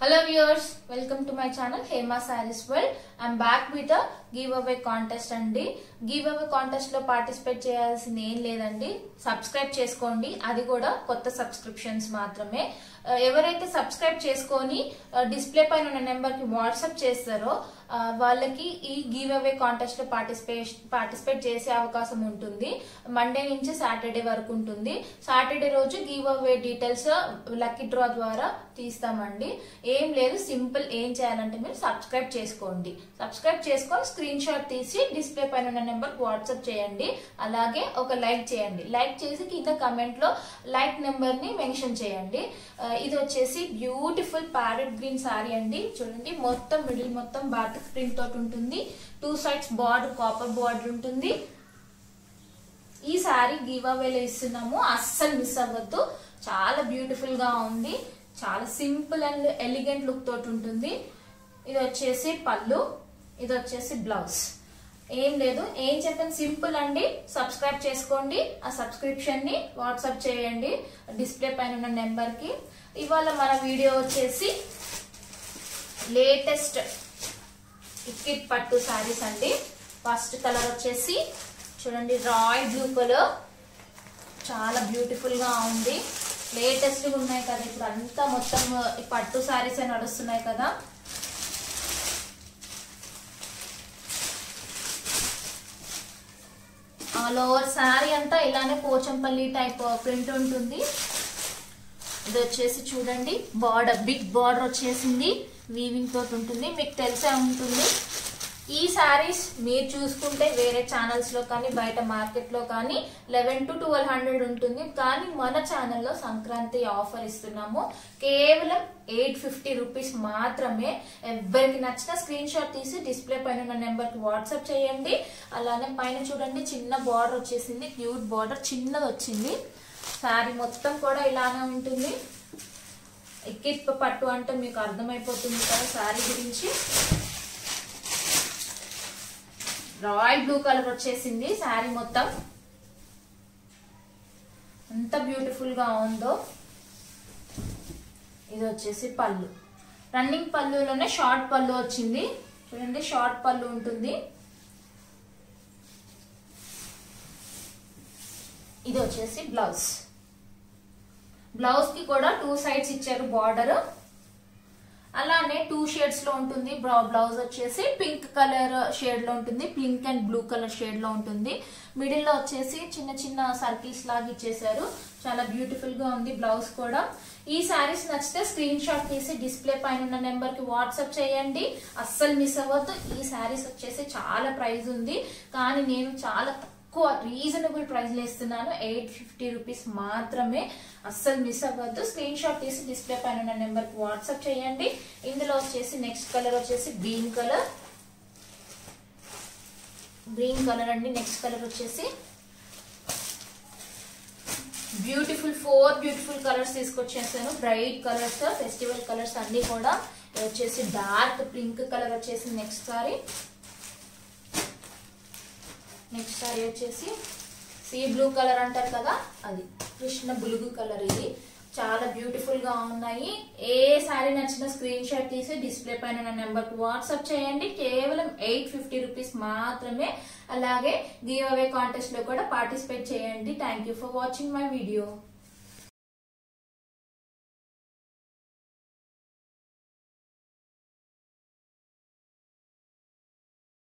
Hello viewers, welcome to my channel Hema Sarees World. I'm back with a giveaway contest andi. Giveaway contest lo participate cheyalsindi em ledandi. Subscribe cheskondi, adi kuda kotta subscriptions maatrame. ఎవరైతే subscribe చేసుకొని display పైన ఉన్న number కి WhatsApp చేస్తారో వాళ్ళకి ఈ give away contest లో participate చేసే అవకాశం ఉంటుంది. మండే నుంచి సాటర్డే వరకు ఉంటుంది. సాటర్డే రోజు give away details lucky draw ద్వారా తీస్తామండి. ఏం లేదు, సింపుల్. ఏం చేయాలంటే మీరు సబ్స్క్రైబ్ చేసుకోండి. సబ్స్క్రైబ్ చేసుకొని స్క్రీన్ షాట్ తీసి డిస్ప్లే పైన ఉన్న నెంబర్ కి వాట్సాప్ చేయండి. అలాగే ఒక లైక్ చేయండి. లైక్ చేసి కింద కమెంట్ లో లైక్ నెంబర్ ని మెన్షన్ చేయండి. ఇది వచ్చేసి బ్యూటిఫుల్ ప్యారెట్ గ్రీన్ సారీ అండి. చూడండి, మొత్తం మిడిల్ మొత్తం బాటిక్ ప్రింట్ తోటి ఉంటుంది. 2 సైడ్స్ బార్డర్ కాపర్ బార్డర్ ఉంటుంది. ఈ సారీ గివ్ అవేలో ఇస్తున్నాము, అస్సలు మిస్ అవ్వద్దు. చాలా బ్యూటిఫుల్ గా ఉంది. చాలా సింపుల్ అండ్ ఎలిగెంట్ లుక్ తోటి ఉంటుంది. ఇది వచ్చేసి పళ్ళు, ఇది వచ్చేసి బ్లౌజ్. ఏం లేదు, ఏం చెప్పండి, సింపుల్ అండి. సబ్స్క్రైబ్ చేసుకోండి. ఆ సబ్స్క్రిప్షన్ ని వాట్సాప్ చేయండి డిస్ప్లే పైన ఉన్న నెంబర్ కి. ఇవాళ మన వీడియో వచ్చేసి లేటెస్ట్ ఇక్కిట్ పట్టు సారీస్ అండి. ఫస్ట్ కలర్ వచ్చేసి చూడండి, రాయల్ బ్లూ కలర్. చాలా బ్యూటిఫుల్ గా ఉంది. లేటెస్ట్ గా ఉన్నాయి కదా, ఇప్పుడు అంతా మొత్తం పట్టు సారీస్ నడుస్తున్నాయి కదా. ఆల్ ఓవర్ శారీ అంతా ఇలానే పోచంపల్లి టైప్ ప్రింట్ ఉంటుంది. ఇది వచ్చేసి చూడండి, బార్డర్ బిగ్ బార్డర్ వచ్చేసింది. వీవింగ్ తోటి ఉంటుంది, మీకు తెలిసే ఉంటుంది. ఈ శారీస్ మీరు చూసుకుంటే వేరే ఛానల్స్ లో కానీ బయట మార్కెట్ లో కానీ 1100 to 1200 ఉంటుంది. కానీ మన ఛానల్లో సంక్రాంతి ఆఫర్ ఇస్తున్నాము. కేవలం 850 రూపీస్ మాత్రమే. ఎవరికి నచ్చిన స్క్రీన్ షాట్ తీసి డిస్ప్లే పైన ఉన్న నెంబర్ కి వాట్సాప్ చేయండి. అలానే పైన చూడండి, చిన్న బార్డర్ వచ్చేసింది. క్యూట్ బార్డర్ చిన్నది వచ్చింది. శారీ మొత్తం కూడా ఇలానే ఉంటుంది. ఇక్కిట్ పట్టు అంటే మీకు అర్థమైపోతుంది కదా శారీ గురించి. రాయల్ బ్లూ కలర్ వచ్చేసింది శారీ మొత్తం. ఎంత బ్యూటిఫుల్ గా ఉందో. ఇది వచ్చేసి పళ్ళు. రన్నింగ్ పళ్ళులోనే షార్ట్ పళ్ళు వచ్చింది. చూడండి, షార్ట్ పళ్ళు ఉంటుంది. ఇది వచ్చేసి బ్లౌజ్. బ్లౌజ్ కి కూడా 2 సైడ్స్ ఇచ్చారు బార్డర్. అలానే 2 షేడ్స్ లో ఉంటుంది. బ్లౌజ్ వచ్చేసి పింక్ కలర్ షేడ్ లో ఉంటుంది, pink and blue colour shade లో ఉంటుంది. మిడిల్ లో వచ్చేసి చిన్న చిన్న సర్కిల్స్ లాగా ఇచ్చేసారు. చాలా బ్యూటిఫుల్ గా ఉంది బ్లౌజ్ కూడా. ఈ శారీస్ నచ్చితే స్క్రీన్ షాట్ తీసి డిస్ప్లే పైన ఉన్న నెంబర్ కి వాట్సాప్ చేయండి. అస్సలు మిస్ అవ్వద్దు. ఈ శారీస్ వచ్చేసి చాలా ప్రైస్ ఉంది, కానీ నేను చాలా రీజనబుల్ ప్రైస్ లో ఇస్తున్నాను. 850 రూపీస్ మాత్రమే. అస్సలు మిస్ అవ్వద్దు. స్క్రీన్ షాట్ తీసి డిస్ప్లే పైన ఉన్న నెంబర్ కి వాట్సాప్ చేయండి. ఇందులో వచ్చేసి నెక్స్ట్ కలర్ వచ్చేసి గ్రీన్ కలర్. గ్రీన్ కలర్ అండి. నెక్స్ట్ కలర్ వచ్చేసి బ్యూటిఫుల్ 4 బ్యూటిఫుల్ కలర్స్ తీసుకొచ్చేసాను. బ్రైట్ కలర్స్, ఫెస్టివల్ కలర్స్ అన్ని కూడా. వచ్చేసి డార్క్ పింక్ కలర్ వచ్చేసి నెక్స్ట్ సారీ. నెక్స్ట్ సారీ వచ్చేసి సీ బ్లూ కలర్ అంటారు కదా, అది కృష్ణ బులుగు కలర్. ఇది చాలా బ్యూటిఫుల్ గా ఉన్నాయి. ఏ సారీ నచ్చిన స్క్రీన్ షాట్ తీసి డిస్ప్లే పైన ఉన్న నెంబర్ కు వాట్సాప్ చేయండి. కేవలం 850 రూపీస్ మాత్రమే. అలాగే గివ్ అవే కాంటెస్ట్ లో కూడా పార్టిసిపేట్ చేయండి. Thank you for watching my video.